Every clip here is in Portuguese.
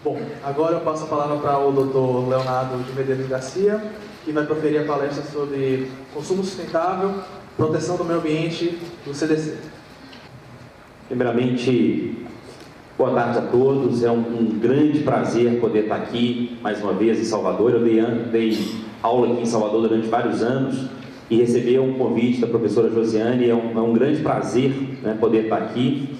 Bom, agora eu passo a palavra para o Dr. Leonardo de Medeiros Garcia, que vai proferir a palestra sobre consumo sustentável, proteção do meio ambiente do CDC. Primeiramente, boa tarde a todos. É um grande prazer poder estar aqui mais uma vez em Salvador. Eu dei aula aqui em Salvador durante vários anos e receber um convite da professora Josiane é um grande prazer, né, poder estar aqui.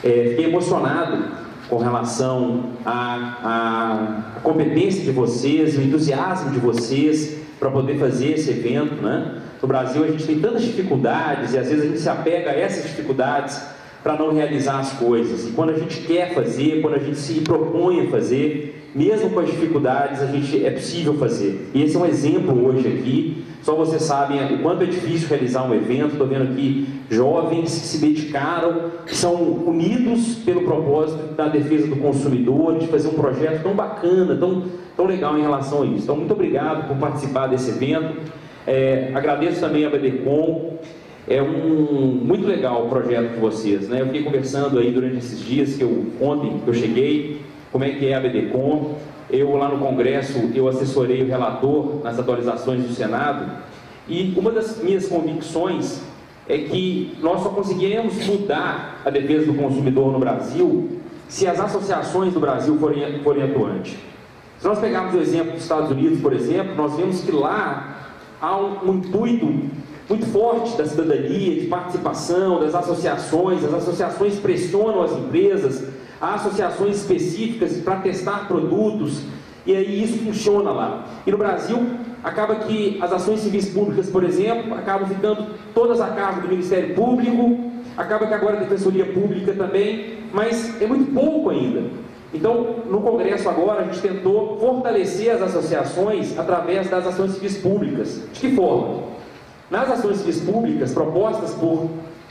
Fiquei emocionado com relação à competência de vocês, o entusiasmo de vocês para poder fazer esse evento, né? No Brasil a gente tem tantas dificuldades e às vezes a gente se apega a essas dificuldades para não realizar as coisas. E quando a gente quer fazer, quando a gente se propõe a fazer, mesmo com as dificuldades, é possível fazer. E esse é um exemplo hoje aqui. Só vocês sabem o quanto é difícil realizar um evento. Estou vendo aqui jovens que se dedicaram, que são unidos pelo propósito da defesa do consumidor, de fazer um projeto tão bacana, tão legal em relação a isso. Então, muito obrigado por participar desse evento. Agradeço também a BDCom. É muito legal o projeto de vocês, né? Eu fiquei conversando aí durante esses dias, ontem que eu cheguei, como é que é a BDCom. Eu lá no Congresso, eu assessorei o relator nas atualizações do Senado, e uma das minhas convicções é que nós só conseguiremos mudar a defesa do consumidor no Brasil se as associações do Brasil forem atuantes. Se nós pegarmos o exemplo dos Estados Unidos, por exemplo, nós vemos que lá há um intuito muito forte da cidadania, de participação, das associações. As associações pressionam as empresas, há associações específicas para testar produtos, e aí isso funciona lá. E no Brasil, acaba que as ações civis públicas, por exemplo, acabam ficando todas a cargo do Ministério Público, acaba que agora a Defensoria Pública também, mas é muito pouco ainda. Então, no Congresso agora, a gente tentou fortalecer as associações através das ações civis públicas. De que forma? Nas ações civis públicas propostas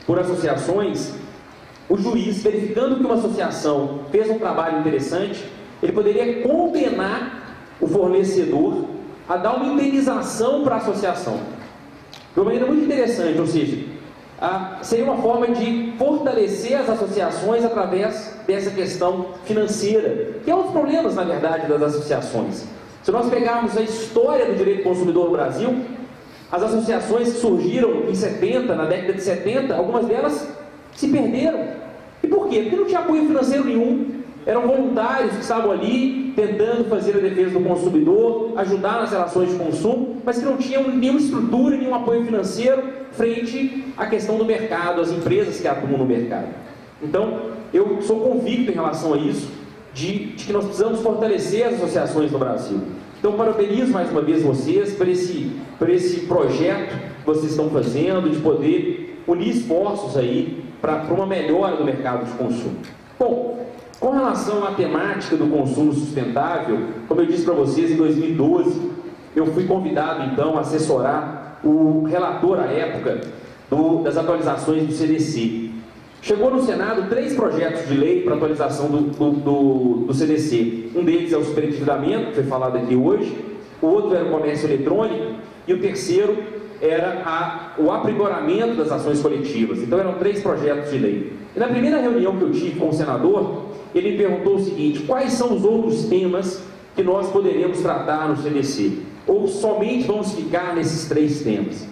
por associações, o juiz, verificando que uma associação fez um trabalho interessante, ele poderia condenar o fornecedor a dar uma indenização para a associação. De uma maneira muito interessante, ou seja, seria uma forma de fortalecer as associações através dessa questão financeira, que é um dos problemas, na verdade, das associações. Se nós pegarmos a história do direito do consumidor no Brasil, as associações que surgiram em 70, na década de 70, algumas delas se perderam. E por quê? Porque não tinha apoio financeiro nenhum. Eram voluntários que estavam ali tentando fazer a defesa do consumidor, ajudar nas relações de consumo, mas que não tinham nenhuma estrutura, nenhum apoio financeiro frente à questão do mercado, às empresas que atuam no mercado. Então, eu sou convicto em relação a isso, de que nós precisamos fortalecer as associações no Brasil. Então, parabenizo mais uma vez vocês por esse projeto que vocês estão fazendo, de poder unir esforços aí para uma melhora do mercado de consumo. Bom, com relação à temática do consumo sustentável, como eu disse para vocês, em 2012, eu fui convidado, então, a assessorar o relator, à época, das atualizações do CDC. Chegou no Senado 3 projetos de lei para atualização do CDC. Um deles é o superendividamento, que foi falado aqui hoje, o outro era o comércio eletrônico, e o terceiro era o aprimoramento das ações coletivas. Então eram 3 projetos de lei. E na primeira reunião que eu tive com o senador, ele me perguntou o seguinte: quais são os outros temas que nós poderemos tratar no CDC? Ou somente vamos ficar nesses 3 temas?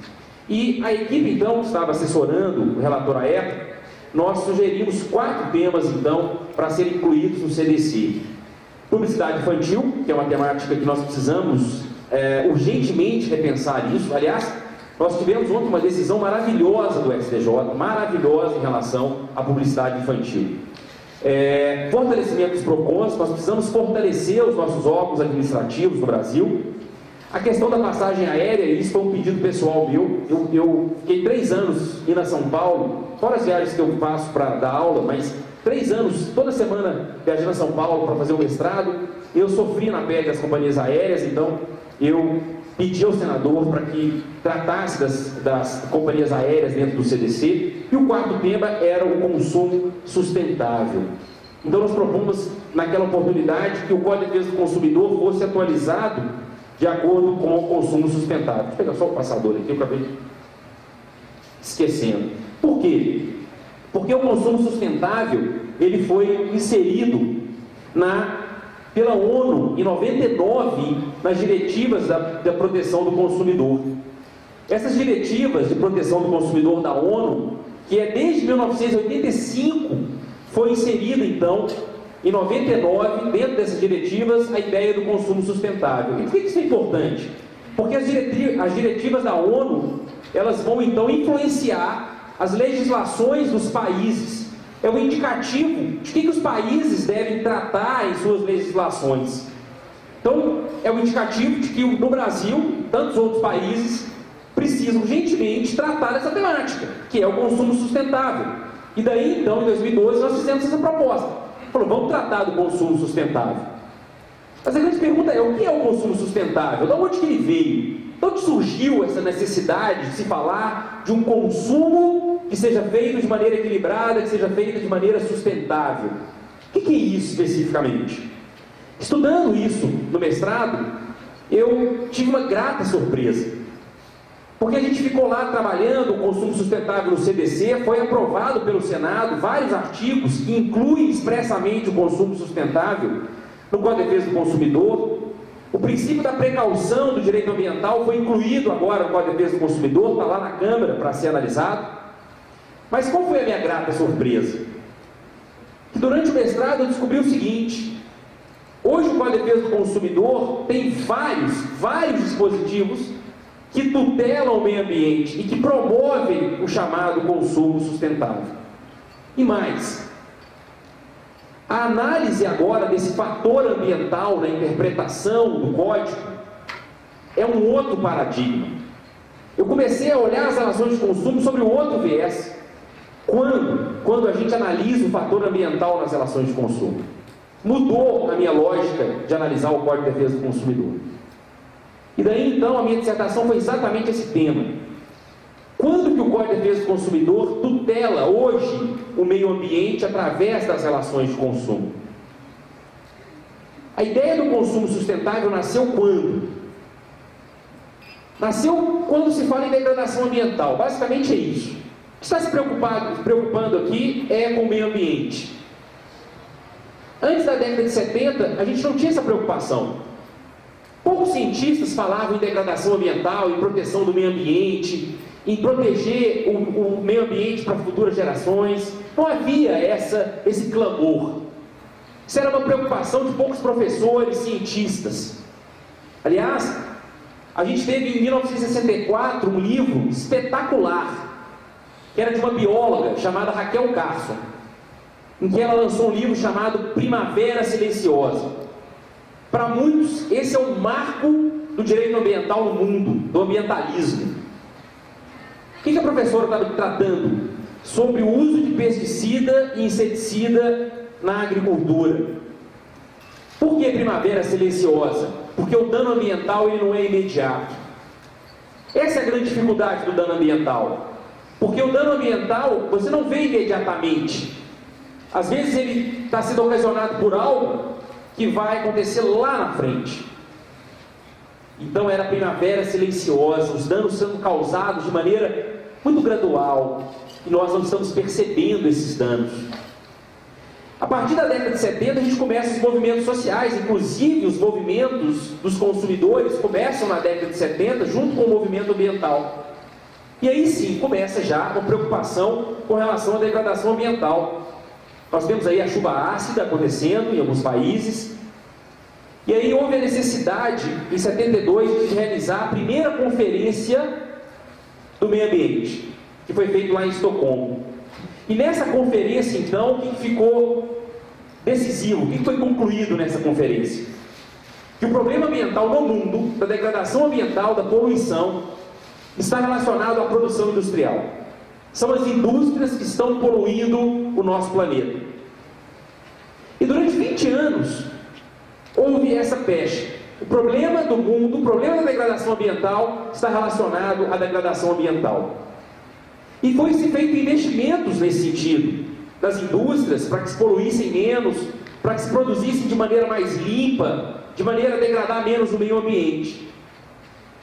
E a equipe, então, que estava assessorando o relator à época, nós sugerimos 4 temas, então, para serem incluídos no CDC. Publicidade infantil, que é uma temática que nós precisamos urgentemente repensar isso. Aliás, nós tivemos ontem uma decisão maravilhosa do STJ, maravilhosa em relação à publicidade infantil. Fortalecimento dos PROCONs, nós precisamos fortalecer os nossos órgãos administrativos no Brasil. A questão da passagem aérea, isso foi um pedido pessoal meu. Eu fiquei 3 anos indo a São Paulo, fora as viagens que eu faço para dar aula, mas 3 anos, toda semana viajando a São Paulo para fazer o mestrado. Eu sofri na pele das companhias aéreas, então eu pedi ao senador para que tratasse das companhias aéreas dentro do CDC. E o 4º tema era o consumo sustentável. Então nós propomos, naquela oportunidade, que o Código de Defesa do Consumidor fosse atualizado de acordo com o consumo sustentável. Deixa eu pegar só o passador aqui, eu acabei esquecendo. Por quê? Porque o consumo sustentável, ele foi inserido pela ONU em 99 nas diretivas da proteção do consumidor. Essas diretivas de proteção do consumidor da ONU, que é desde 1985, foi inserida então em 99, dentro dessas diretivas, a ideia do consumo sustentável. E por que isso é importante? Porque as diretivas da ONU, elas vão então influenciar as legislações dos países. É um indicativo de que os países devem tratar em suas legislações. Então, é um indicativo de que no Brasil, tantos outros países, precisam urgentemente tratar dessa temática, que é o consumo sustentável. E daí, então, em 2012, nós fizemos essa proposta. Falou, vamos tratar do consumo sustentável. Mas a grande pergunta é, o que é o consumo sustentável? De onde que ele veio? De onde surgiu essa necessidade de se falar de um consumo que seja feito de maneira equilibrada, que seja feito de maneira sustentável? O que é isso especificamente? Estudando isso no mestrado, eu tive uma grata surpresa. Porque a gente ficou lá trabalhando o consumo sustentável no CDC, foi aprovado pelo Senado vários artigos que incluem expressamente o consumo sustentável no Código de Defesa do Consumidor. O princípio da precaução do direito ambiental foi incluído agora no Código de Defesa do Consumidor, está lá na Câmara para ser analisado. Mas qual foi a minha grata surpresa? Que durante o mestrado eu descobri o seguinte: hoje o Código de Defesa do Consumidor tem vários dispositivos que tutelam o meio ambiente e que promovem o chamado consumo sustentável. E mais, a análise agora desse fator ambiental na interpretação do código é um outro paradigma. Eu comecei a olhar as relações de consumo sobre um outro viés. Quando a gente analisa o fator ambiental nas relações de consumo. Mudou a minha lógica de analisar o Código de Defesa do Consumidor. E daí então a minha dissertação foi exatamente esse tema. Quando que o Código de Defesa do Consumidor tutela hoje o meio ambiente através das relações de consumo? A ideia do consumo sustentável nasceu quando? Nasceu quando se fala em degradação ambiental. Basicamente é isso. O que está se preocupando aqui é com o meio ambiente. Antes da década de 70, a gente não tinha essa preocupação. Poucos cientistas falavam em degradação ambiental, em proteção do meio ambiente, em proteger o meio ambiente para futuras gerações. Não havia esse clamor. Isso era uma preocupação de poucos professores, cientistas. Aliás, a gente teve em 1964 um livro espetacular, que era de uma bióloga chamada Raquel Carson, em que ela lançou um livro chamado Primavera Silenciosa. Para muitos, esse é o marco do direito ambiental no mundo, do ambientalismo. O que a professora estava tratando? Sobre o uso de pesticida e inseticida na agricultura. Por que primavera silenciosa? Porque o dano ambiental ele não é imediato. Essa é a grande dificuldade do dano ambiental. Porque o dano ambiental você não vê imediatamente. Às vezes ele está sendo ocasionado por algo que vai acontecer lá na frente. Então era a primavera silenciosa, os danos sendo causados de maneira muito gradual, e nós não estamos percebendo esses danos. A partir da década de 70 a gente começa os movimentos sociais, inclusive os movimentos dos consumidores começam na década de 70 junto com o movimento ambiental. E aí sim começa já uma preocupação com relação à degradação ambiental. Nós temos aí a chuva ácida acontecendo em alguns países. E aí houve a necessidade, em 72, de realizar a primeira conferência do meio ambiente, que foi feita lá em Estocolmo. E nessa conferência, então, o que ficou decisivo? O que foi concluído nessa conferência? Que o problema ambiental no mundo, da degradação ambiental, da poluição, está relacionado à produção industrial. São as indústrias que estão poluindo o nosso planeta. E durante 20 anos, houve essa pecha. O problema do mundo, o problema da degradação ambiental está relacionado à degradação ambiental. E foi-se feito investimentos nesse sentido, das indústrias, para que se poluíssem menos, para que se produzissem de maneira mais limpa, de maneira a degradar menos o meio ambiente.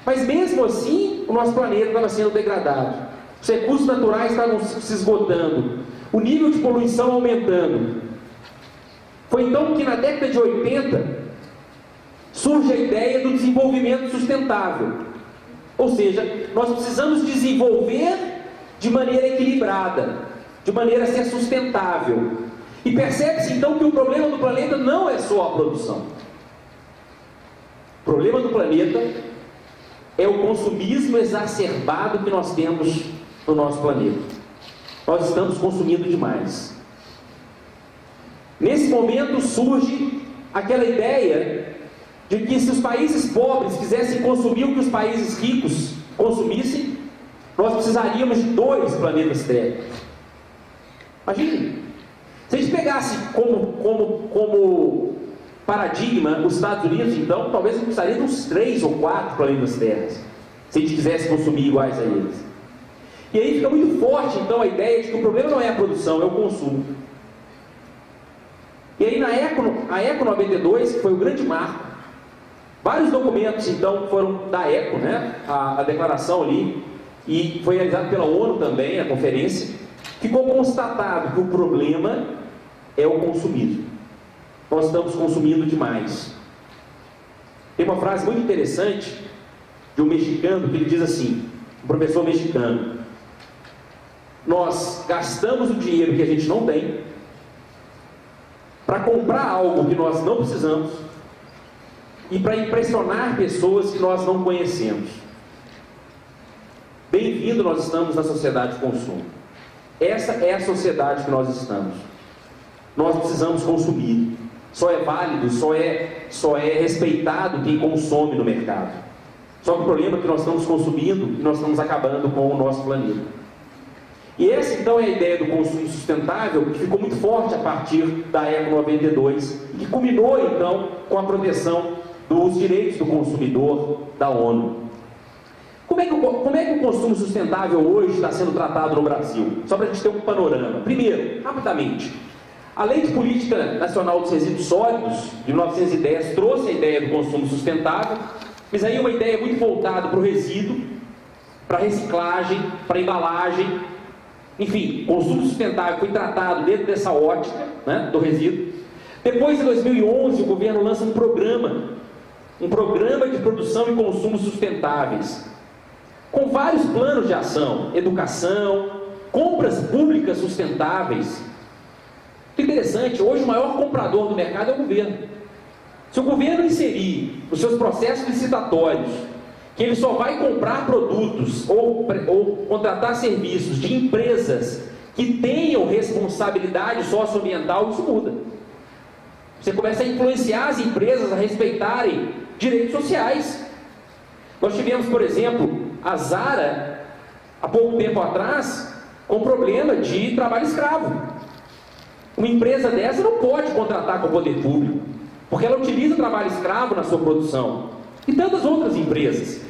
Mas mesmo assim, o nosso planeta estava sendo degradado. Os recursos naturais estavam se esgotando, o nível de poluição aumentando. Foi então que na década de 80 surge a ideia do desenvolvimento sustentável. Ou seja, nós precisamos desenvolver de maneira equilibrada, de maneira a ser sustentável. E percebe-se então que o problema do planeta não é só a produção. O problema do planeta é o consumismo exacerbado que nós temos no nosso planeta. Nós estamos consumindo demais. Nesse momento surge aquela ideia de que se os países pobres quisessem consumir o que os países ricos consumissem, nós precisaríamos de 2 planetas Terra. Imagine, se a gente pegasse como paradigma os Estados Unidos, então talvez a gente precisaria de uns 3 ou 4 planetas Terra, se a gente quisesse consumir iguais a eles. E aí fica muito forte então a ideia de que o problema não é a produção, é o consumo. E aí a Eco 92, que foi o grande marco, vários documentos então foram da Eco, né? A declaração ali, e foi realizado pela ONU também, a conferência, ficou constatado que o problema é o consumismo. Nós estamos consumindo demais. Tem uma frase muito interessante de um mexicano que ele diz assim, um professor mexicano: nós gastamos o dinheiro que a gente não tem para comprar algo que nós não precisamos e para impressionar pessoas que nós não conhecemos. Bem-vindo, nós estamos na sociedade de consumo. Essa é a sociedade que nós estamos. Nós precisamos consumir. Só é válido, só é respeitado quem consome no mercado. Só que o problema é que nós estamos consumindo e nós estamos acabando com o nosso planeta. E essa então é a ideia do consumo sustentável, que ficou muito forte a partir da Eco 92, e que culminou então com a proteção dos direitos do consumidor da ONU. Como é que o consumo sustentável hoje está sendo tratado no Brasil? Só para a gente ter um panorama. Primeiro, rapidamente, a Lei de Política Nacional dos Resíduos Sólidos, de 1910, trouxe a ideia do consumo sustentável, mas aí uma ideia muito voltada para o resíduo, para reciclagem, para embalagem, enfim, consumo sustentável foi tratado dentro dessa ótica, né, do resíduo. Depois, em 2011, o governo lança um programa de produção e consumo sustentáveis, com vários planos de ação: educação, compras públicas sustentáveis. Que interessante, hoje o maior comprador do mercado é o governo. Se o governo inserir nos seus processos licitatórios que ele só vai comprar produtos ou contratar serviços de empresas que tenham responsabilidade socioambiental, isso muda. Você começa a influenciar as empresas a respeitarem direitos sociais. Nós tivemos, por exemplo, a Zara, há pouco tempo atrás, com problema de trabalho escravo. Uma empresa dessa não pode contratar com o poder público, porque ela utiliza trabalho escravo na sua produção. E tantas outras empresas.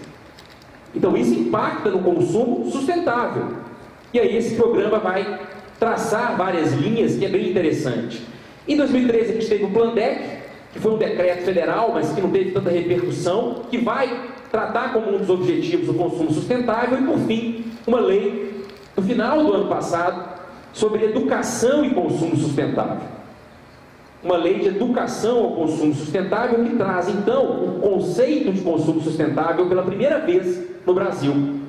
Então isso impacta no consumo sustentável. E aí esse programa vai traçar várias linhas, que é bem interessante. Em 2013 a gente teve o Plandec, que foi um decreto federal, mas que não teve tanta repercussão, que vai tratar como um dos objetivos o consumo sustentável. E por fim, uma lei, no final do ano passado, sobre educação e consumo sustentável. Uma lei de educação ao consumo sustentável que traz então o conceito de consumo sustentável pela primeira vez no Brasil.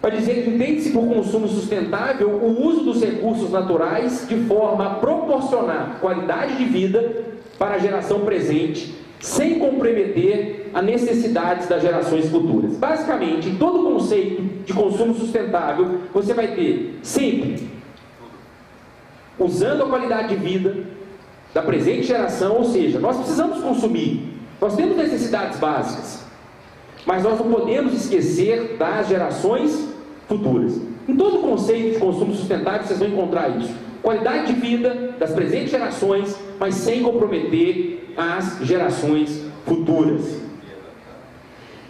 Vai dizer que entende-se por consumo sustentável o uso dos recursos naturais de forma a proporcionar qualidade de vida para a geração presente, sem comprometer as necessidades das gerações futuras. Basicamente, em todo o conceito de consumo sustentável, você vai ter sempre usando a qualidade de vida da presente geração, ou seja, nós precisamos consumir, nós temos necessidades básicas, mas nós não podemos esquecer das gerações futuras. Em todo o conceito de consumo sustentável vocês vão encontrar isso: qualidade de vida das presentes gerações, mas sem comprometer as gerações futuras.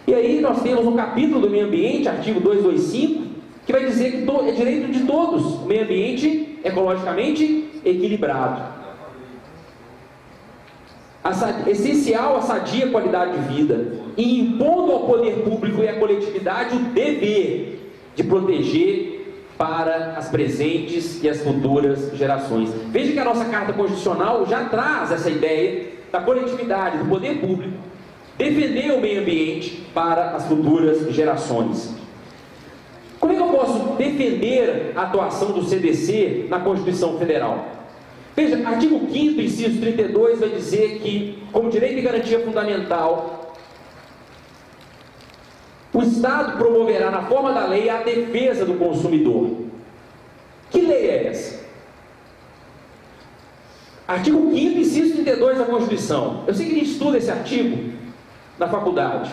E aí nós temos um capítulo do meio ambiente, artigo 225, que vai dizer que é direito de todos o meio ambiente ecologicamente equilibrado. Essencial a sadia qualidade de vida, e impondo ao poder público e à coletividade o dever de proteger para as presentes e as futuras gerações. Veja que a nossa Carta Constitucional já traz essa ideia da coletividade, do poder público, defender o meio ambiente para as futuras gerações. Como é que eu posso defender a atuação do CDC na Constituição Federal? Veja, artigo 5º, inciso 32, vai dizer que, como direito e garantia fundamental, o Estado promoverá na forma da lei a defesa do consumidor. Que lei é essa? Artigo 5º, inciso 32 da Constituição. Eu sei que a gente estuda esse artigo na faculdade.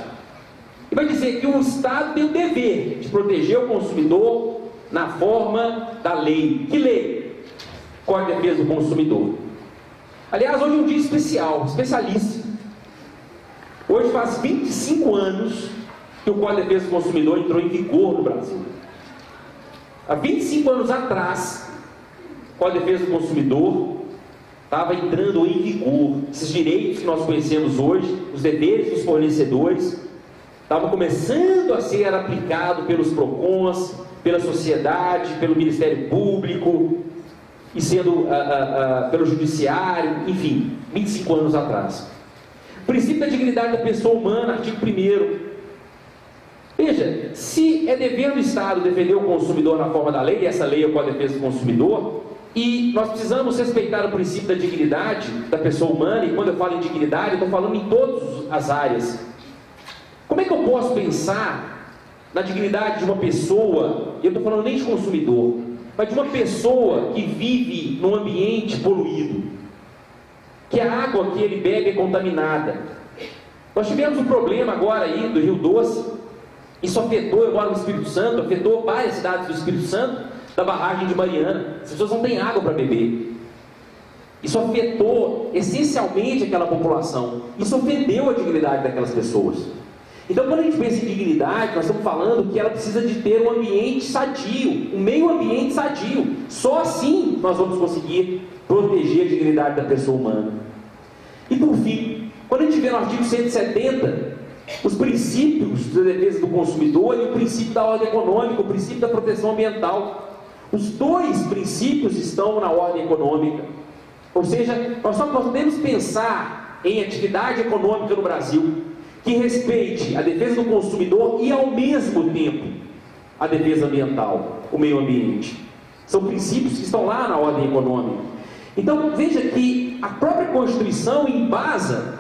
E vai dizer que o Estado tem o dever de proteger o consumidor na forma da lei. Que lei? Código de Defesa do Consumidor. Aliás, hoje é um dia especial, especialíssimo. Hoje faz 25 anos que o Código de Defesa do Consumidor entrou em vigor no Brasil. Há 25 anos atrás, o Código de Defesa do Consumidor estava entrando em vigor. Esses direitos que nós conhecemos hoje, os deveres dos fornecedores, estavam começando a ser aplicado pelos PROCONs, pela sociedade, pelo Ministério Público, e sendo pelo Judiciário, enfim, 25 anos atrás. O princípio da dignidade da pessoa humana, artigo 1º. Veja, se é dever do Estado defender o consumidor na forma da lei, e essa lei é o Código de Defesa do Consumidor, e nós precisamos respeitar o princípio da dignidade da pessoa humana, e quando eu falo em dignidade, eu estou falando em todas as áreas. Como é que eu posso pensar na dignidade de uma pessoa, e eu estou falando nem de consumidor, mas de uma pessoa que vive num ambiente poluído, que a água que ele bebe é contaminada? Nós tivemos um problema agora aí do Rio Doce, isso afetou, eu moro no Espírito Santo, afetou várias cidades do Espírito Santo, da barragem de Mariana. As pessoas não têm água para beber. Isso afetou essencialmente aquela população. Isso ofendeu a dignidade daquelas pessoas. Então, quando a gente pensa em dignidade, nós estamos falando que ela precisa de ter um ambiente sadio, um meio ambiente sadio. Só assim nós vamos conseguir proteger a dignidade da pessoa humana. E por fim, quando a gente vê no artigo 170, os princípios da defesa do consumidor e o princípio da ordem econômica, o princípio da proteção ambiental. Os dois princípios estão na ordem econômica. Ou seja, nós só podemos pensar em atividade econômica no Brasil que respeite a defesa do consumidor e, ao mesmo tempo, a defesa ambiental, o meio ambiente. São princípios que estão lá na ordem econômica. Então, veja que a própria Constituição embasa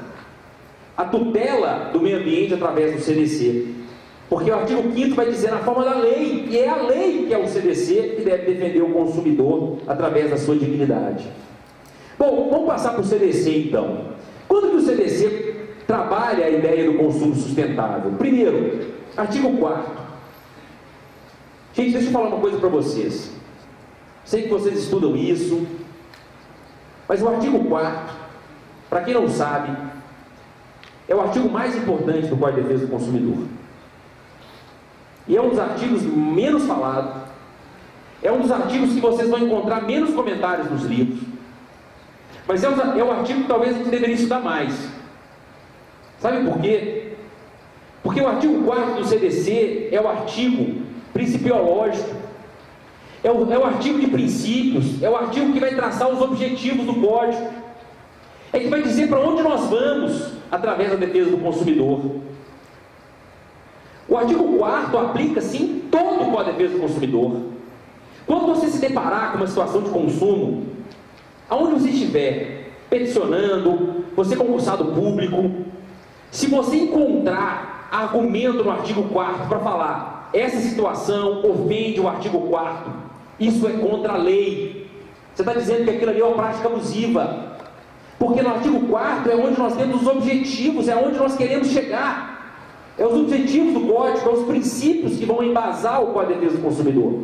a tutela do meio ambiente através do CDC. Porque o artigo 5º vai dizer na forma da lei, e é a lei que é o CDC que deve defender o consumidor através da sua dignidade. Bom, vamos passar para o CDC então. Quando que o CDC trabalha a ideia do consumo sustentável? Primeiro, artigo 4º. Gente, deixa eu falar uma coisa para vocês. Sei que vocês estudam isso, mas o artigo 4º, para quem não sabe, é o artigo mais importante do Código de Defesa do Consumidor. E é um dos artigos menos falados. É um dos artigos que vocês vão encontrar menos comentários nos livros. Mas é um artigo que talvez a gente deveria estudar mais. Sabe por quê? Porque o artigo 4º do CDC é o artigo principiológico. É o artigo de princípios. É o artigo que vai traçar os objetivos do Código. É que vai dizer para onde nós vamos através da defesa do consumidor. O artigo 4º aplica-se em todo o Código de Defesa do Consumidor. Quando você se deparar com uma situação de consumo, aonde você estiver peticionando, você concursado público, se você encontrar argumento no artigo 4º para falar essa situação ofende o artigo 4º, isso é contra a lei, você está dizendo que aquilo ali é uma prática abusiva. Porque no artigo 4º é onde nós temos os objetivos, é onde nós queremos chegar. É os objetivos do Código, é os princípios que vão embasar o Código de Defesa do Consumidor.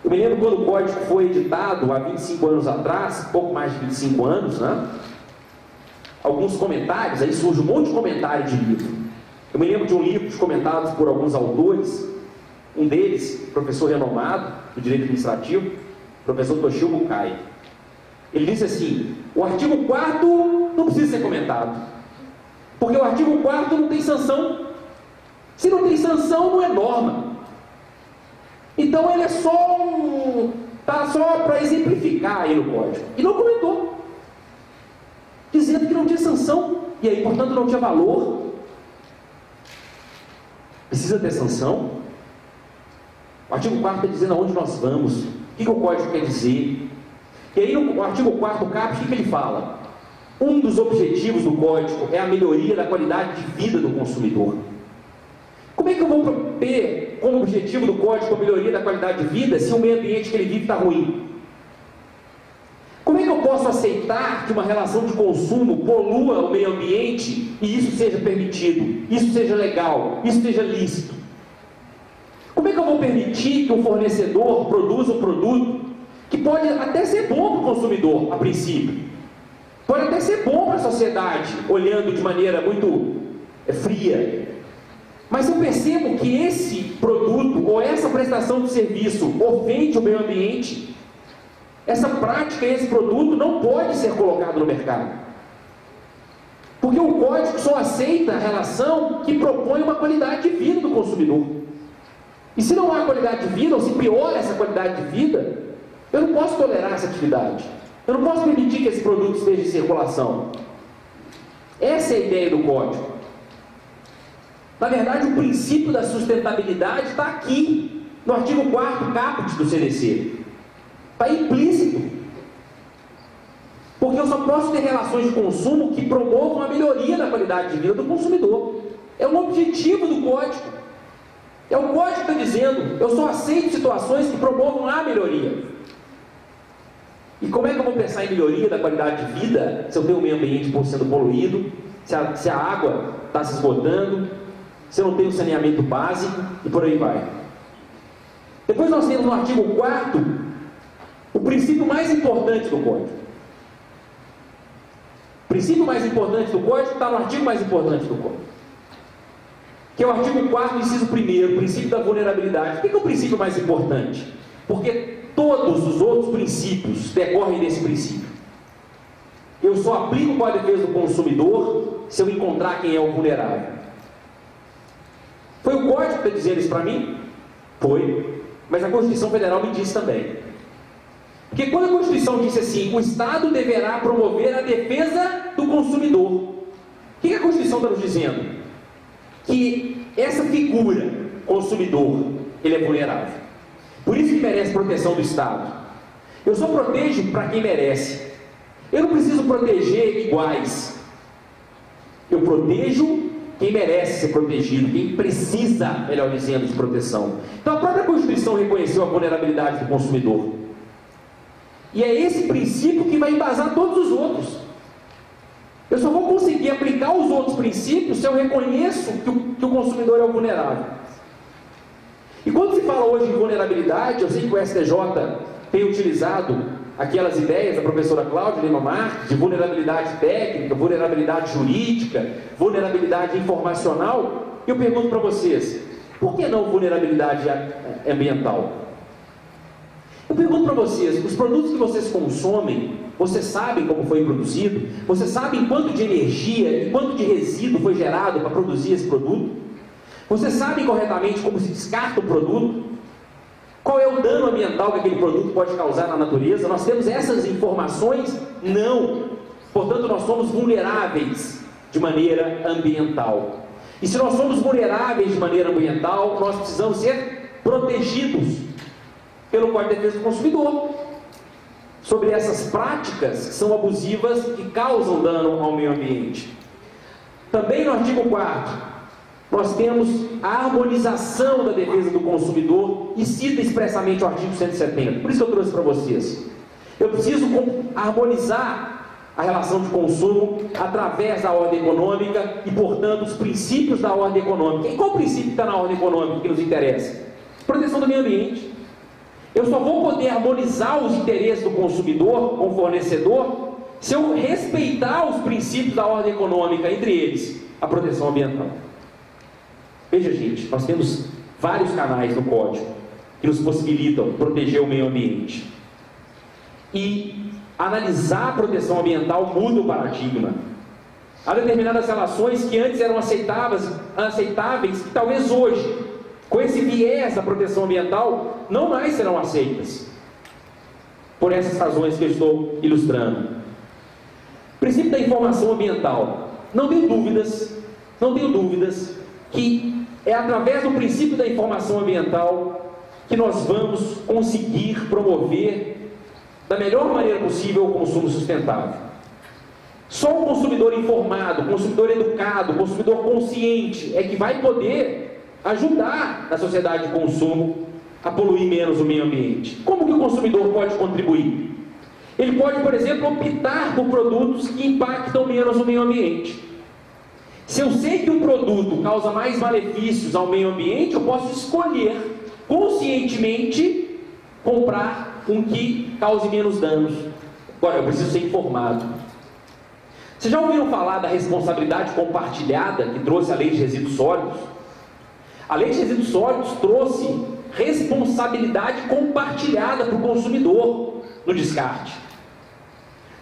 Eu me lembro quando o Código foi editado, há 25 anos atrás, pouco mais de 25 anos, né? Alguns comentários, aí surge um monte de comentário de livro. Eu me lembro de um livro comentado por alguns autores, um deles, professor renomado do Direito Administrativo, professor Toshio Bukai. Ele disse assim: o artigo 4º não precisa ser comentado, porque o artigo 4º não tem sanção. Se não tem sanção, não é norma. Então ele é está só para exemplificar aí no Código. E não comentou, dizendo que não tinha sanção. e aí, portanto, não tinha valor. Precisa ter sanção. O artigo 4º está dizendo aonde nós vamos, o que o código quer dizer. E aí, no artigo 4º caput, o que ele fala? Um dos objetivos do código é a melhoria da qualidade de vida do consumidor. Como é que eu vou ter como objetivo do código a melhoria da qualidade de vida se o meio ambiente que ele vive está ruim? Como é que eu posso aceitar que uma relação de consumo polua o meio ambiente e isso seja permitido, isso seja legal, isso seja lícito? Como é que eu vou permitir que um fornecedor produza um produto que pode até ser bom para o consumidor, a princípio, pode até ser bom para a sociedade, olhando de maneira muito fria, mas eu percebo que esse produto ou essa prestação de serviço ofende o meio ambiente, essa prática, esse produto não pode ser colocado no mercado, porque o código só aceita a relação que propõe uma qualidade de vida do consumidor. E se não há qualidade de vida, ou se piora essa qualidade de vida, eu não posso tolerar essa atividade, eu não posso permitir que esse produto esteja em circulação. Essa é a ideia do código. Na verdade, o princípio da sustentabilidade está aqui, no artigo 4º caput do CDC. Está implícito. Porque eu só posso ter relações de consumo que promovam a melhoria da qualidade de vida do consumidor. É um objetivo do código. É o código que está dizendo, eu só aceito situações que promovam a melhoria. E como é que eu vou pensar em melhoria da qualidade de vida se eu tenho o meio ambiente sendo poluído, se a água está se esgotando, se eu não tenho saneamento básico e por aí vai. Depois nós temos no artigo 4º o princípio mais importante do código. O princípio mais importante do código está no artigo mais importante do código, que é o artigo 4º, inciso 1º, o princípio da vulnerabilidade. Por que é o princípio mais importante? Porque todos os outros princípios decorrem desse princípio. Eu só aplico com a defesa do consumidor se eu encontrar quem é o vulnerável. Foi o código que está dizendo isso para mim? Foi. Mas a Constituição Federal me disse também. Porque quando a Constituição disse assim, o Estado deverá promover a defesa do consumidor, o que a Constituição está nos dizendo? Que essa figura, consumidor, ele é vulnerável. Por isso que merece proteção do Estado. Eu só protejo para quem merece. Eu não preciso proteger iguais. Eu protejo quem merece ser protegido, quem precisa, melhor dizendo, de proteção. Então a própria Constituição reconheceu a vulnerabilidade do consumidor. E é esse princípio que vai embasar todos os outros. Eu só vou conseguir aplicar os outros princípios se eu reconheço que o consumidor é o vulnerável. E quando se fala hoje em vulnerabilidade, eu sei que o STJ tem utilizado aquelas ideias da professora Cláudia Lima Marques, de vulnerabilidade técnica, vulnerabilidade jurídica, vulnerabilidade informacional. Eu pergunto para vocês, por que não vulnerabilidade ambiental? Eu pergunto para vocês, os produtos que vocês consomem, vocês sabem como foi produzido? Vocês sabem quanto de energia e quanto de resíduo foi gerado para produzir esse produto? Vocês sabem corretamente como se descarta o produto? Qual é o dano ambiental que aquele produto pode causar na natureza? Nós temos essas informações? Não. Portanto, nós somos vulneráveis de maneira ambiental. E se nós somos vulneráveis de maneira ambiental, nós precisamos ser protegidos pelo Código de Defesa do Consumidor sobre essas práticas que são abusivas e causam dano ao meio ambiente. Também no artigo 4º, nós temos a harmonização da defesa do consumidor e cita expressamente o artigo 170. Por isso que eu trouxe para vocês. Eu preciso harmonizar a relação de consumo através da ordem econômica e, portanto, os princípios da ordem econômica. E qual princípio está na ordem econômica que nos interessa? Proteção do meio ambiente. Eu só vou poder harmonizar os interesses do consumidor com o fornecedor se eu respeitar os princípios da ordem econômica, entre eles a proteção ambiental. Veja, gente, nós temos vários canais no código que nos possibilitam proteger o meio ambiente. E analisar a proteção ambiental muda o paradigma. Há determinadas relações que antes eram aceitáveis, que talvez hoje, com esse viés da proteção ambiental, não mais serão aceitas. Por essas razões que eu estou ilustrando. Princípio da informação ambiental. não tenho dúvidas que é através do princípio da informação ambiental que nós vamos conseguir promover da melhor maneira possível o consumo sustentável. Só o consumidor informado, o consumidor educado, o consumidor consciente é que vai poder ajudar a sociedade de consumo a poluir menos o meio ambiente. Como que o consumidor pode contribuir? Ele pode, por exemplo, optar por produtos que impactam menos o meio ambiente. Se eu sei que um produto causa mais malefícios ao meio ambiente, eu posso escolher conscientemente comprar um que cause menos danos. Agora, eu preciso ser informado. Vocês já ouviram falar da responsabilidade compartilhada que trouxe a Lei de Resíduos Sólidos? A Lei de Resíduos Sólidos trouxe responsabilidade compartilhada para o consumidor no descarte.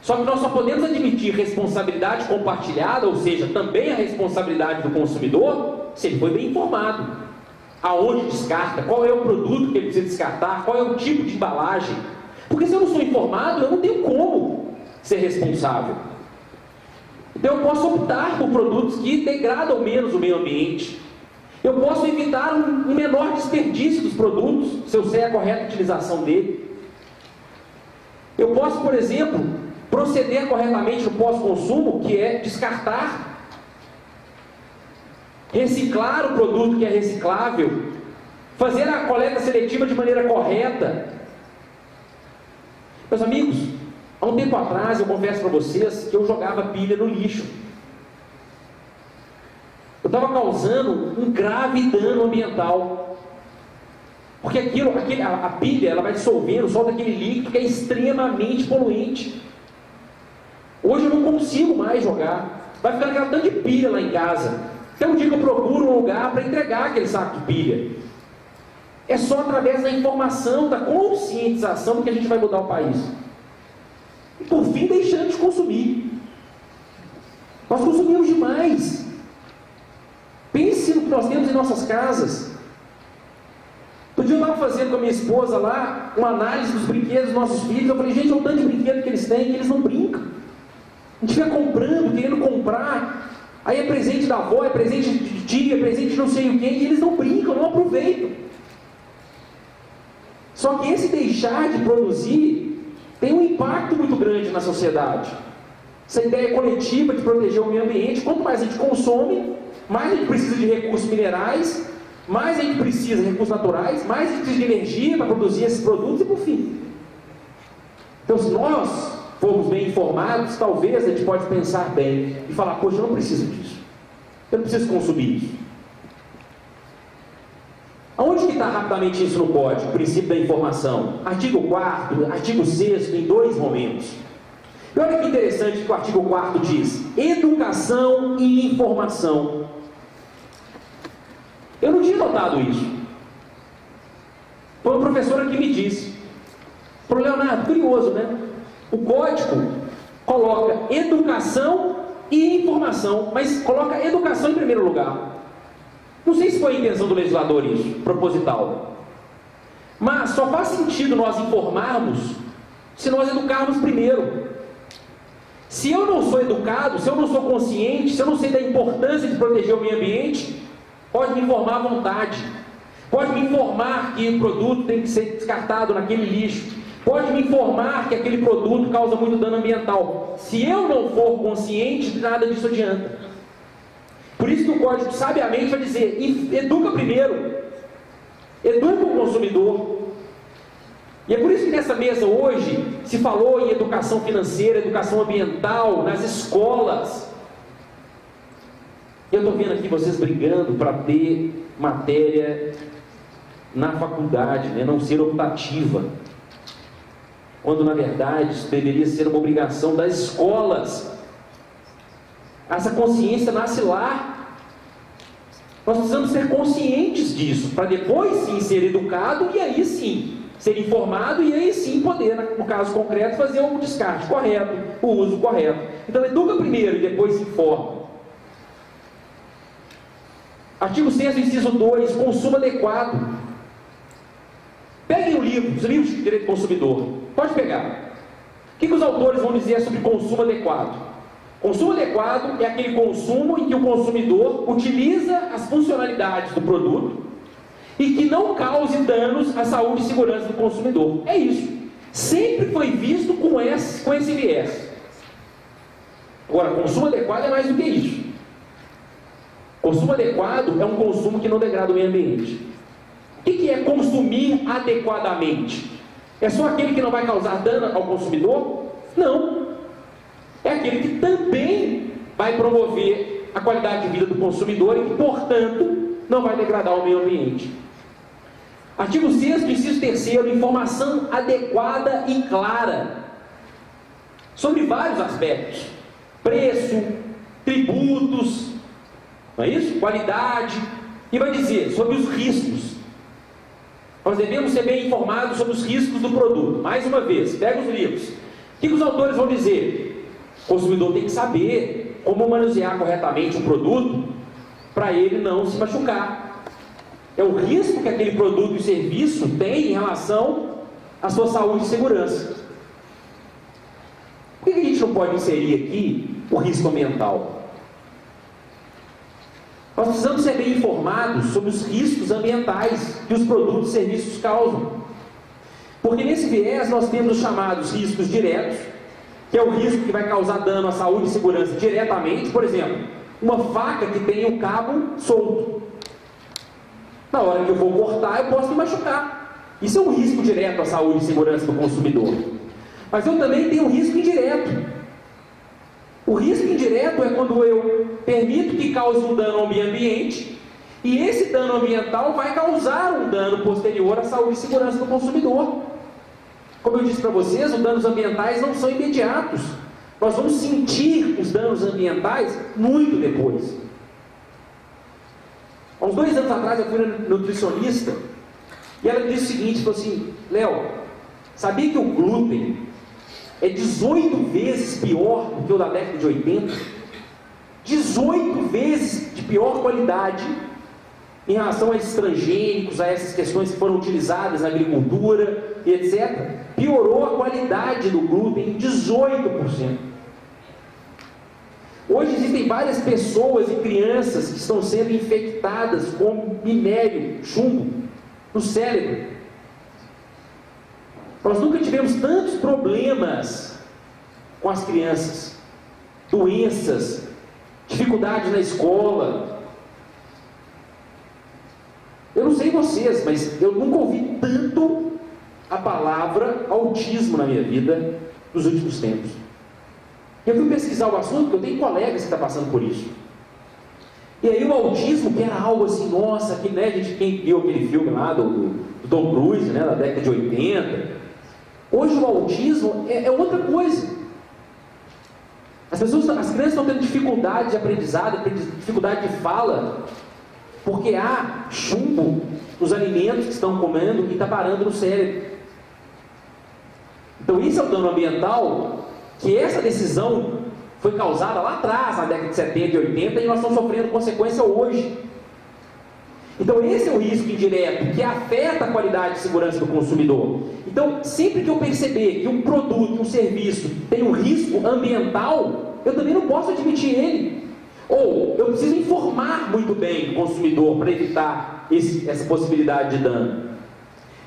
Só que nós só podemos admitir responsabilidade compartilhada, ou seja, também a responsabilidade do consumidor, se ele foi bem informado. Aonde descarta, qual é o produto que ele precisa descartar, qual é o tipo de embalagem. Porque se eu não sou informado, eu não tenho como ser responsável. Então eu posso optar por produtos que degradam menos o meio ambiente. Eu posso evitar um menor desperdício dos produtos, se eu sei a correta utilização dele. Eu posso, por exemplo, proceder corretamente no pós-consumo, que é descartar, reciclar o produto que é reciclável, fazer a coleta seletiva de maneira correta. Meus amigos, há um tempo atrás, eu confesso para vocês que eu jogava pilha no lixo. Eu estava causando um grave dano ambiental. Porque a pilha, ela vai dissolvendo, solta aquele líquido que é extremamente poluente. Hoje eu não consigo mais jogar. Vai ficando aquela tanto de pilha lá em casa. Até um dia que eu procuro um lugar para entregar aquele saco de pilha. É só através da informação, da conscientização que a gente vai mudar o país. E por fim, deixando de consumir. Nós consumimos demais. Pense no que nós temos em nossas casas. Outro dia eu estava fazendo com a minha esposa lá uma análise dos brinquedos dos nossos filhos. Eu falei, gente, olha o tanto de brinquedo que eles têm, que eles não brincam. A gente fica comprando, querendo comprar. Aí é presente da avó, é presente de tia, é presente de não sei o quê, e eles não brincam, não aproveitam. Só que esse deixar de produzir tem um impacto muito grande na sociedade. Essa ideia coletiva de proteger o meio ambiente, quanto mais a gente consome, mais a gente precisa de recursos minerais, mais a gente precisa de recursos naturais, mais a gente precisa de energia para produzir esses produtos e por fim. Então, se nós formos bem informados, talvez a gente pode pensar bem e falar, poxa, eu não preciso disso. Eu não preciso consumir isso. Aonde que está rapidamente isso no código? O princípio da informação. Artigo 4º, artigo 6º, em 2 momentos. E olha que interessante que o artigo 4º diz: educação e informação. Eu não tinha notado isso. Foi uma professora que me disse. Para o Leonardo, curioso, né? O código coloca educação e informação, mas coloca educação em primeiro lugar. Não sei se foi a intenção do legislador isso, proposital. Mas só faz sentido nós informarmos se nós educarmos primeiro. Se eu não sou educado, se eu não sou consciente, se eu não sei da importância de proteger o meio ambiente, pode me informar à vontade. Pode me informar que o produto tem que ser descartado naquele lixo. Pode me informar que aquele produto causa muito dano ambiental. Se eu não for consciente, nada disso adianta. Por isso que o código sabiamente vai dizer, educa primeiro. Educa o consumidor. E é por isso que nessa mesa hoje se falou em educação financeira, educação ambiental, nas escolas. Eu estou vendo aqui vocês brigando para ter matéria na faculdade, né? Não ser optativa. Quando na verdade isso deveria ser uma obrigação das escolas. Essa consciência nasce lá. Nós precisamos ser conscientes disso, para depois sim ser educado e aí sim ser informado e aí sim poder, no caso concreto, fazer o descarte correto, o uso correto. Então educa primeiro e depois se informa. Artigo 6º, inciso 2, consumo adequado. Peguem o livro, os livros de direito do consumidor. Pode pegar. O que os autores vão dizer sobre consumo adequado? Consumo adequado é aquele consumo em que o consumidor utiliza as funcionalidades do produto e que não cause danos à saúde e segurança do consumidor. É isso. Sempre foi visto com esse viés. Agora, consumo adequado é mais do que isso. Consumo adequado é um consumo que não degrada o meio ambiente. O que é consumir adequadamente? É só aquele que não vai causar dano ao consumidor? Não. É aquele que também vai promover a qualidade de vida do consumidor e que, portanto, não vai degradar o meio ambiente. Artigo 6º, inciso 3º, informação adequada e clara sobre vários aspectos. Preço, tributos, não é isso? Qualidade, e vai dizer sobre os riscos. Nós devemos ser bem informados sobre os riscos do produto. Mais uma vez, pega os livros. O que os autores vão dizer? O consumidor tem que saber como manusear corretamente um produto para ele não se machucar. É o risco que aquele produto e serviço tem em relação à sua saúde e segurança. Por que a gente não pode inserir aqui o risco ambiental? Nós precisamos ser bem informados sobre os riscos ambientais que os produtos e serviços causam. Porque nesse viés nós temos os chamados riscos diretos, que é o risco que vai causar dano à saúde e segurança diretamente. Por exemplo, uma faca que tem o cabo solto. Na hora que eu vou cortar, eu posso me machucar. Isso é um risco direto à saúde e segurança do consumidor. Mas eu também tenho um risco indireto. O risco indireto é quando eu permito que cause um dano ao meio ambiente, e esse dano ambiental vai causar um dano posterior à saúde e segurança do consumidor. Como eu disse para vocês, os danos ambientais não são imediatos. Nós vamos sentir os danos ambientais muito depois. Há uns 2 anos atrás eu fui na nutricionista e ela disse o seguinte, falou assim: Léo, sabia que o glúten é 18 vezes pior do que o da década de 80? 18 vezes de pior qualidade em relação a esses transgênicos, a essas questões que foram utilizadas na agricultura e etc. Piorou a qualidade do glúten em 18%. Hoje existem várias pessoas e crianças que estão sendo infectadas com minério, chumbo, no cérebro. Nós nunca tivemos tantos problemas com as crianças, doenças, dificuldades na escola. Eu não sei vocês, mas eu nunca ouvi tanto a palavra autismo na minha vida nos últimos tempos. Eu fui pesquisar o assunto, porque eu tenho colegas que estão passando por isso. E aí o autismo, que era algo assim, nossa, que, né, a gente, quem viu aquele filme lá do Tom Cruise, né, da década de 80, hoje o autismo é outra coisa. As crianças estão tendo dificuldade de aprendizado, dificuldade de fala, porque há chumbo nos alimentos que estão comendo e está parando no cérebro. Então isso é o dano ambiental, que essa decisão foi causada lá atrás, na década de 70 e 80, e nós estamos sofrendo consequência hoje. Então esse é o risco indireto, que afeta a qualidade de segurança do consumidor. Então, sempre que eu perceber que um produto, um serviço tem um risco ambiental, eu também não posso admitir ele. Ou eu preciso informar muito bem o consumidor para evitar essa possibilidade de dano.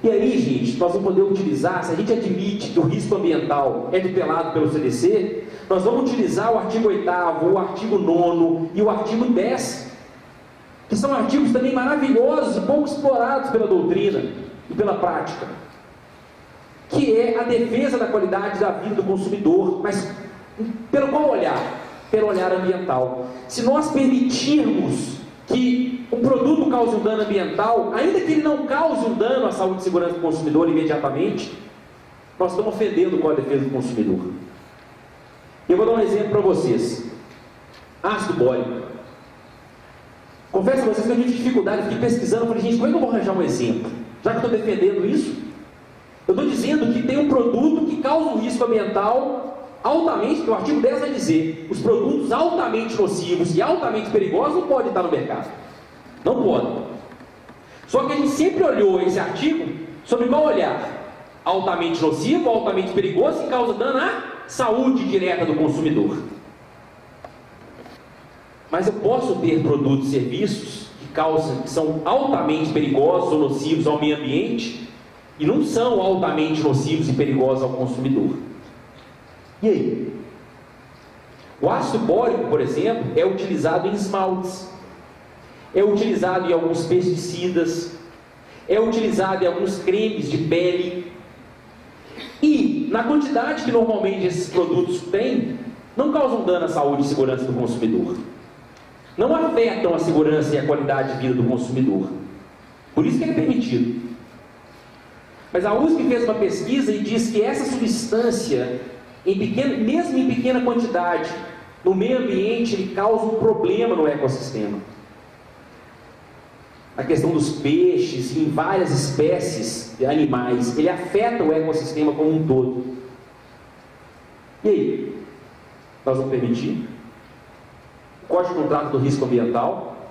E aí, gente, nós vamos poder utilizar, se a gente admite que o risco ambiental é tutelado pelo CDC, nós vamos utilizar o artigo 8º, o artigo 9º e o artigo 10, que são artigos também maravilhosos e pouco explorados pela doutrina e pela prática, que é a defesa da qualidade da vida do consumidor, mas pelo qual olhar? Pelo olhar ambiental. Se nós permitirmos que um produto cause um dano ambiental, ainda que ele não cause um dano à saúde e segurança do consumidor imediatamente, nós estamos ofendendo com a defesa do consumidor. Eu vou dar um exemplo para vocês. Ácido bórico. Confesso a vocês que eu tive dificuldade, fiquei pesquisando, falei, gente, como é que eu vou arranjar um exemplo? Já que eu estou defendendo isso, eu estou dizendo que tem um produto que causa um risco ambiental altamente, que o artigo 10 vai dizer, os produtos altamente nocivos e altamente perigosos não podem estar no mercado. Não podem. Só que a gente sempre olhou esse artigo sobre qual olhar? Altamente nocivo, altamente perigoso e causa dano à saúde direta do consumidor. Mas eu posso ter produtos e serviços que são altamente perigosos ou nocivos ao meio ambiente e não são altamente nocivos e perigosos ao consumidor. E aí? O ácido bórico, por exemplo, é utilizado em esmaltes, é utilizado em alguns pesticidas, é utilizado em alguns cremes de pele. E, na quantidade que normalmente esses produtos têm, não causam dano à saúde e segurança do consumidor. Não afetam a segurança e a qualidade de vida do consumidor. Por isso que ele é permitido. Mas a USP fez uma pesquisa e diz que essa substância, mesmo em pequena quantidade, no meio ambiente, ele causa um problema no ecossistema. A questão dos peixes, em várias espécies de animais, ele afeta o ecossistema como um todo. E aí? Nós vamos permitir? O Código não trata do risco ambiental.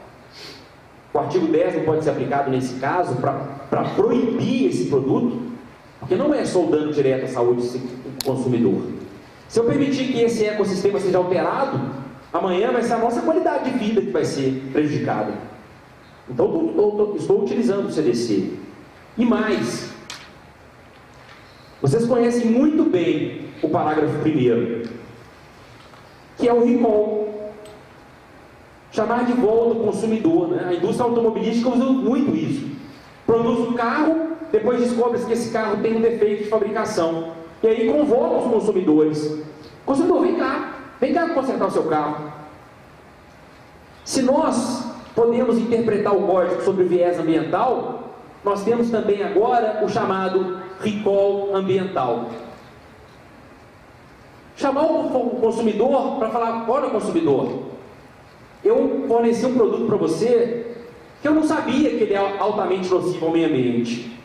O artigo 10 não pode ser aplicado nesse caso para proibir esse produto, porque não é só o dano direto à saúde do consumidor. Se eu permitir que esse ecossistema seja alterado, amanhã vai ser a nossa qualidade de vida que vai ser prejudicada. Então, estou utilizando o CDC. E mais, vocês conhecem muito bem o parágrafo 1º, que é o recall. Chamar de volta o consumidor, né? A indústria automobilística usa muito isso. Produz um carro, depois descobre que esse carro tem um defeito de fabricação. E aí convoca os consumidores. Consumidor, vem cá consertar o seu carro. Se nós podemos interpretar o código sobre o viés ambiental, nós temos também agora o chamado recall ambiental. Chamar o consumidor para falar: olha, consumidor, eu forneci um produto para você que eu não sabia que ele é altamente nocivo ao meio ambiente.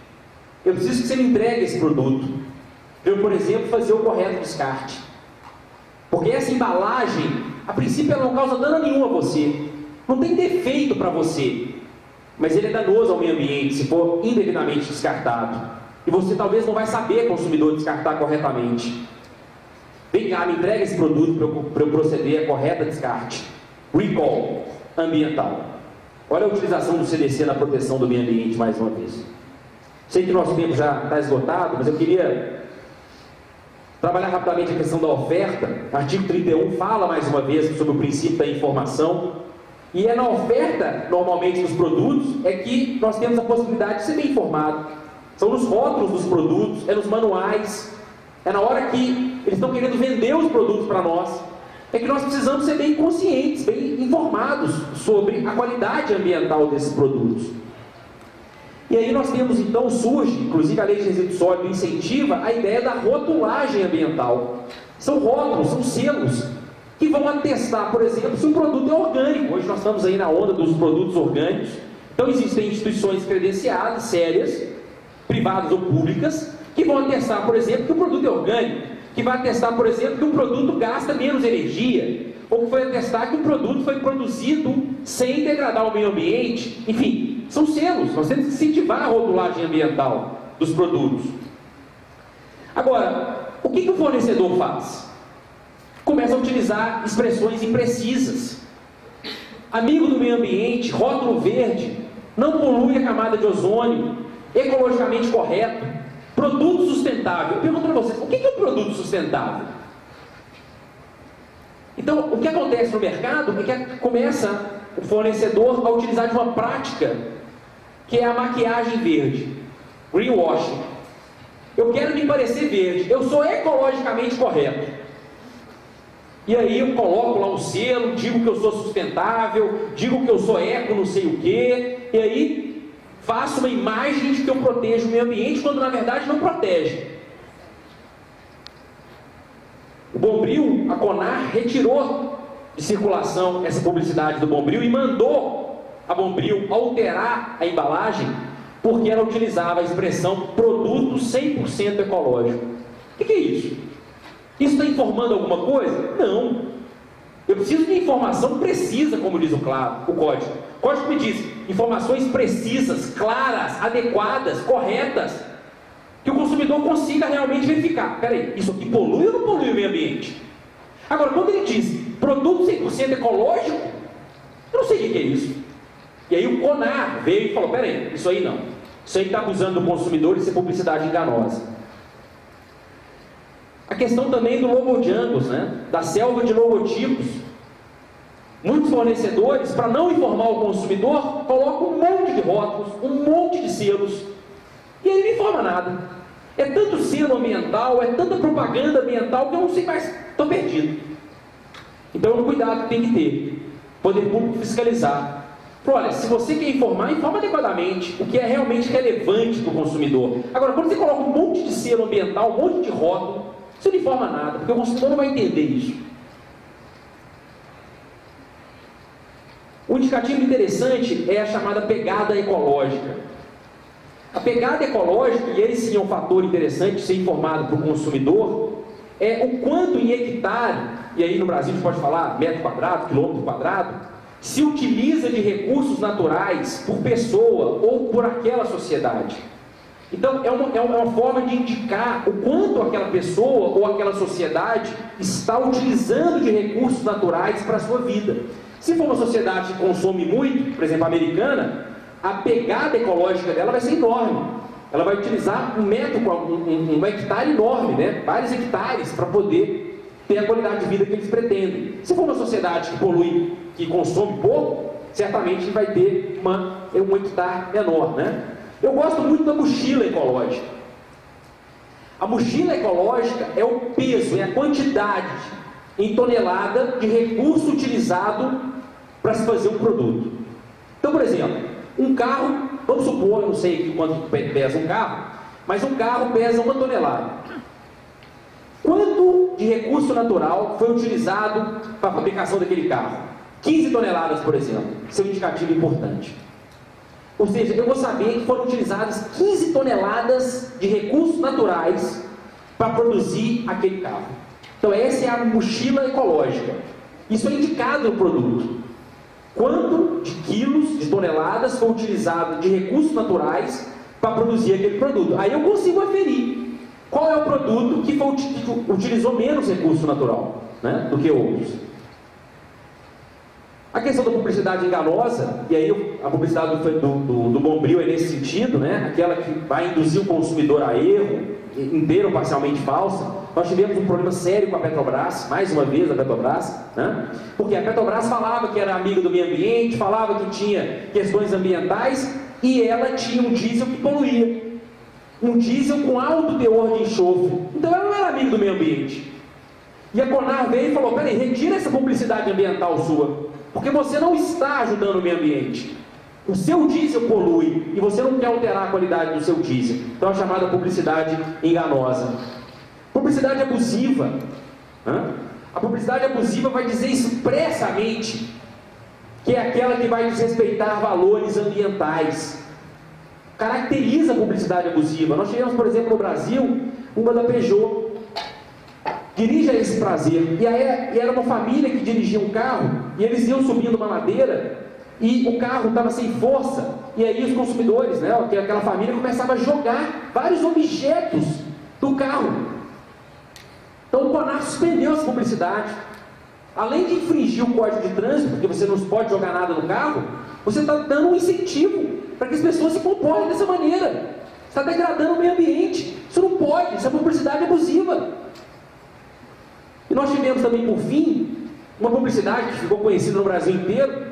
Eu preciso que você me entregue esse produto. Eu, por exemplo, fazer o correto descarte. Porque essa embalagem, a princípio, ela não causa dano nenhum a você. Não tem defeito para você. Mas ele é danoso ao meio ambiente se for indevidamente descartado. E você talvez não vai saber, consumidor, descartar corretamente. Vem cá, me entrega esse produto para eu proceder a correta descarte. Recall ambiental. Olha a utilização do CDC na proteção do meio ambiente mais uma vez. Sei que nosso tempo já está esgotado, mas eu queria trabalhar rapidamente a questão da oferta. Artigo 31 fala mais uma vez sobre o princípio da informação. E é na oferta, normalmente, dos produtos, é que nós temos a possibilidade de ser bem informado. São nos rótulos dos produtos, é nos manuais, é na hora que eles estão querendo vender os produtos para nós. É que nós precisamos ser bem conscientes, bem informados sobre a qualidade ambiental desses produtos. E aí nós temos, então, surge, inclusive a Lei de Resíduos Sólidos incentiva a ideia da rotulagem ambiental. São rótulos, são selos, que vão atestar, por exemplo, se um produto é orgânico. Hoje nós estamos aí na onda dos produtos orgânicos. Então existem instituições credenciadas, sérias, privadas ou públicas, que vão atestar, por exemplo, que o produto é orgânico, que vai atestar, por exemplo, que o produto gasta menos energia, ou que vai atestar que o produto foi produzido sem degradar o meio ambiente. Enfim, são selos. Nós temos que incentivar a rotulagem ambiental dos produtos. Agora, o que o fornecedor faz? Começa a utilizar expressões imprecisas. Amigo do meio ambiente, rótulo verde, não polui a camada de ozônio, ecologicamente correto, produto sustentável. Eu pergunto para vocês, o que é um produto sustentável? Então, o que acontece no mercado é que começa o fornecedor a utilizar de uma prática que é a maquiagem verde, greenwashing. Eu quero me parecer verde, eu sou ecologicamente correto. E aí eu coloco lá um selo, digo que eu sou sustentável, digo que eu sou eco não sei o quê, e aí faço uma imagem de que eu protejo o meio ambiente, quando na verdade não protege. O Bombril, a Conar, retirou de circulação essa publicidade do Bombril e mandou a Bombril alterar a embalagem, porque ela utilizava a expressão produto 100% ecológico. O que é isso? Isso está informando alguma coisa? Não. Eu preciso de informação precisa, como diz o código. O código me diz informações precisas, claras, adequadas, corretas, que o consumidor consiga realmente verificar. Peraí, isso aqui polui ou não polui o meio ambiente? Agora, quando ele diz produto 100% ecológico, Eu não sei o que é isso. E aí o CONAR veio e falou, peraí, isso aí não. Isso aí está acusando o consumidor de ser publicidade enganosa. A questão também do logo Jangos, né? Da selva de logotipos. Muitos fornecedores, para não informar o consumidor, colocam um monte de rótulos, um monte de selos, e ele não informa nada. É tanto selo ambiental, é tanta propaganda ambiental, que eu não sei mais, estou perdido. Então é um cuidado que tem que ter. Poder público fiscalizar. Olha, se você quer informar, informa adequadamente, o que é realmente relevante para o consumidor. Agora, quando você coloca um monte de selo ambiental, um monte de rótulo, você não informa nada, porque o consumidor não vai entender isso. Um indicativo interessante é a chamada pegada ecológica. A pegada ecológica, e esse sim é um fator interessante de ser informado para o consumidor, é o quanto em hectare, e aí no Brasil a gente pode falar metro quadrado, quilômetro quadrado, se utiliza de recursos naturais por pessoa ou por aquela sociedade. Então é uma forma de indicar o quanto aquela pessoa ou aquela sociedade está utilizando de recursos naturais para a sua vida. Se for uma sociedade que consome muito, por exemplo, a americana, a pegada ecológica dela vai ser enorme. Ela vai utilizar um hectare enorme, né? Vários hectares para poder ter a qualidade de vida que eles pretendem. Se for uma sociedade que polui, que consome pouco, certamente vai ter um hectare menor, né? Eu gosto muito da mochila ecológica. A mochila ecológica é o peso, é a quantidade em tonelada de recurso utilizado para se fazer um produto. Então, por exemplo, um carro, vamos supor, eu não sei aqui quanto pesa um carro, mas um carro pesa 1 tonelada. Quanto de recurso natural foi utilizado para a fabricação daquele carro? 15 toneladas, por exemplo. Isso é um indicativo importante. Ou seja, eu vou saber que foram utilizadas 15 toneladas de recursos naturais para produzir aquele carro. Então essa é a mochila ecológica. Isso é indicado no produto. Quanto de quilos, de toneladas foi utilizado de recursos naturais para produzir aquele produto. Aí eu consigo aferir qual é o produto que utilizou menos recurso natural, né, do que outros. A questão da publicidade enganosa, e aí a publicidade do Bombril é nesse sentido, né? Aquela que vai induzir o consumidor a erro, inteira ou parcialmente falsa. Nós tivemos um problema sério com a Petrobras, mais uma vez a Petrobras, né? Porque a Petrobras falava que era amiga do meio ambiente, falava que tinha questões ambientais, e ela tinha um diesel que poluía. Um diesel com alto teor de enxofre. Então ela não era amiga do meio ambiente. E a CONAR veio e falou, peraí, retira essa publicidade ambiental sua, porque você não está ajudando o meio ambiente. O seu diesel polui e você não quer alterar a qualidade do seu diesel. Então é a chamada publicidade enganosa. Publicidade abusiva. A publicidade abusiva vai dizer expressamente que é aquela que vai desrespeitar valores ambientais. Caracteriza a publicidade abusiva. Nós tivemos, por exemplo, no Brasil, uma da Peugeot. Dirija esse prazer. E aí era uma família que dirigia um carro, e eles iam subindo uma ladeira, e o carro estava sem força, e aí os consumidores, né, aquela família começava a jogar vários objetos do carro. Então o CONAR suspendeu essa publicidade. Além de infringir o Código de Trânsito, porque você não pode jogar nada no carro, você está dando um incentivo para que as pessoas se comportem dessa maneira. Você está degradando o meio ambiente. Isso não pode, isso é publicidade abusiva. E nós tivemos também, por fim, uma publicidade que ficou conhecida no Brasil inteiro,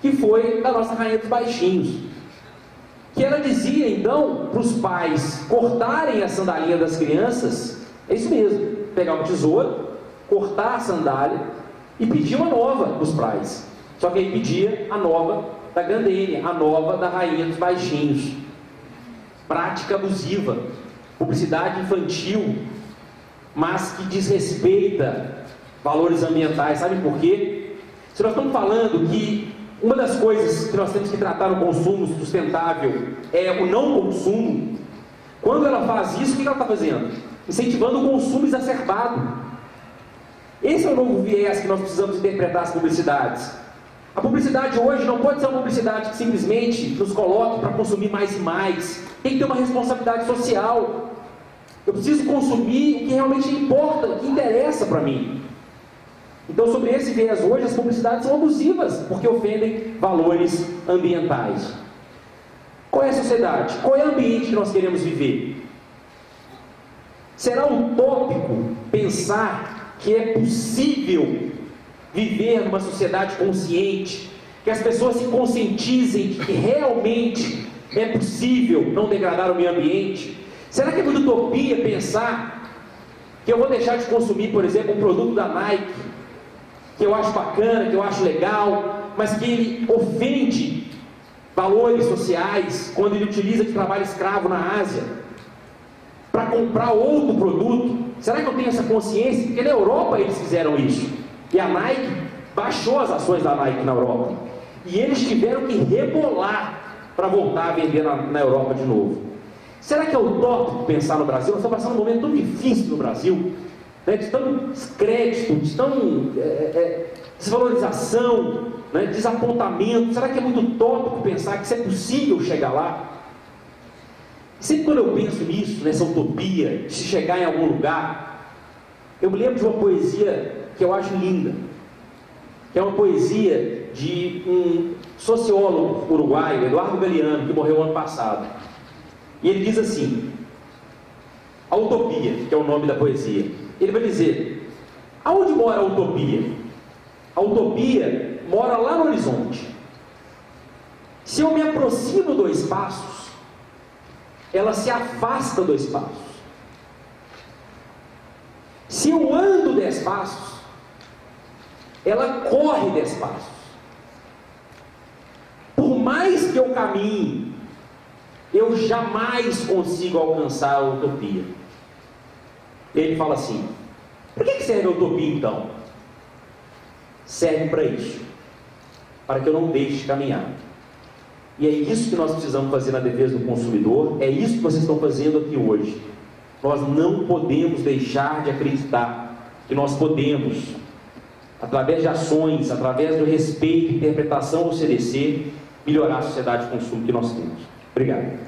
que foi da nossa Rainha dos Baixinhos. Que ela dizia, então, para os pais cortarem a sandalinha das crianças, é isso mesmo, pegar uma tesoura, cortar a sandália e pedir uma nova para os pais. Só que aí pedia a nova da Gardênia, a nova da Rainha dos Baixinhos. Prática abusiva, publicidade infantil, mas que desrespeita valores ambientais. Sabe por quê? Se nós estamos falando que uma das coisas que nós temos que tratar no consumo sustentável é o não consumo, quando ela faz isso, o que ela está fazendo? Incentivando o consumo exacerbado. Esse é o novo viés que nós precisamos interpretar as publicidades. A publicidade hoje não pode ser uma publicidade que simplesmente nos coloque para consumir mais e mais. Tem que ter uma responsabilidade social. Eu preciso consumir o que realmente importa, o que interessa para mim. Então, sobre esse viés hoje, as publicidades são abusivas, porque ofendem valores ambientais. Qual é a sociedade? Qual é o ambiente que nós queremos viver? Será utópico pensar que é possível viver numa sociedade consciente, que as pessoas se conscientizem de que realmente é possível não degradar o meio ambiente? Será que é muita utopia pensar que eu vou deixar de consumir, por exemplo, um produto da Nike, que eu acho bacana, que eu acho legal, mas que ele ofende valores sociais quando ele utiliza de trabalho escravo na Ásia para comprar outro produto? Será que eu tenho essa consciência? Porque na Europa eles fizeram isso, e a Nike baixou as ações da Nike na Europa, e eles tiveram que rebolar para voltar a vender na Europa de novo. Será que é utópico pensar no Brasil? Nós estamos passando um momento tão difícil no Brasil, né, de tão descrédito, de tão desvalorização, né, desapontamento. Será que é muito utópico pensar que isso é possível chegar lá? Sempre quando eu penso nisso, nessa utopia de se chegar em algum lugar, eu me lembro de uma poesia que eu acho linda, que é uma poesia de um sociólogo uruguaio, Eduardo Galeano, que morreu ano passado. E ele diz assim: a utopia, que é o nome da poesia, ele vai dizer: aonde mora a utopia? A utopia mora lá no horizonte. Se eu me aproximo 2 passos, ela se afasta 2 passos. Se eu ando 10 passos, ela corre 10 passos. Por mais que eu caminhe, eu jamais consigo alcançar a utopia. Ele fala assim: para que serve a utopia então? Serve para isso, para que eu não deixe de caminhar. E é isso que nós precisamos fazer na defesa do consumidor, é isso que vocês estão fazendo aqui hoje. Nós não podemos deixar de acreditar que nós podemos, através de ações, através do respeito e interpretação do CDC, melhorar a sociedade de consumo que nós temos. Obrigado.